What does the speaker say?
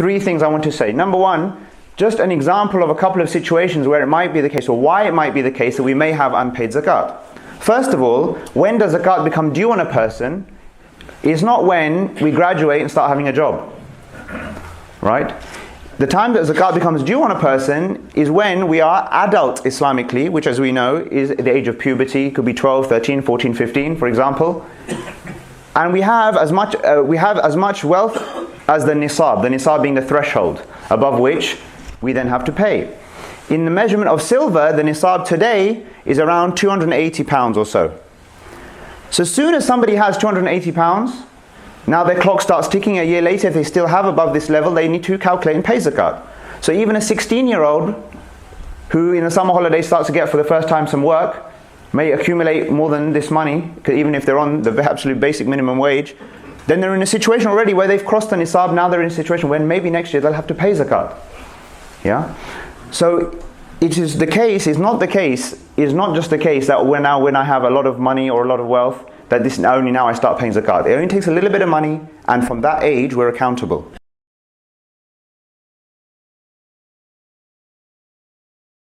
three things I want to say. Number one, just an example of a couple of situations where it might be the case, or why it might be the case that we may have unpaid zakat. First of all, when does zakat become due on a person? It's not when we graduate and start having a job, right? The time that zakat becomes due on a person is when we are adult Islamically, which, as we know, is the age of puberty. It could be 12, 13, 14, 15, for example. And we have as much wealth as the nisab being the threshold above which we then have to pay. In the measurement of silver, the nisab today is around £280 or so. So as soon as somebody has £280, now their clock starts ticking a year later. If they still have above this level, they need to calculate and pay zakat. So even a 16-year-old who in the summer holiday starts to get for the first time some work, may accumulate more than this money, even if they're on the absolute basic minimum wage, then they're in a situation already where they've crossed the nisab. Now they're in a situation when maybe next year they'll have to pay zakat. Yeah? So it is the case, is not just the case that when I have a lot of money or a lot of wealth, that this only now I start paying zakat. It only takes a little bit of money, and from that age we're accountable.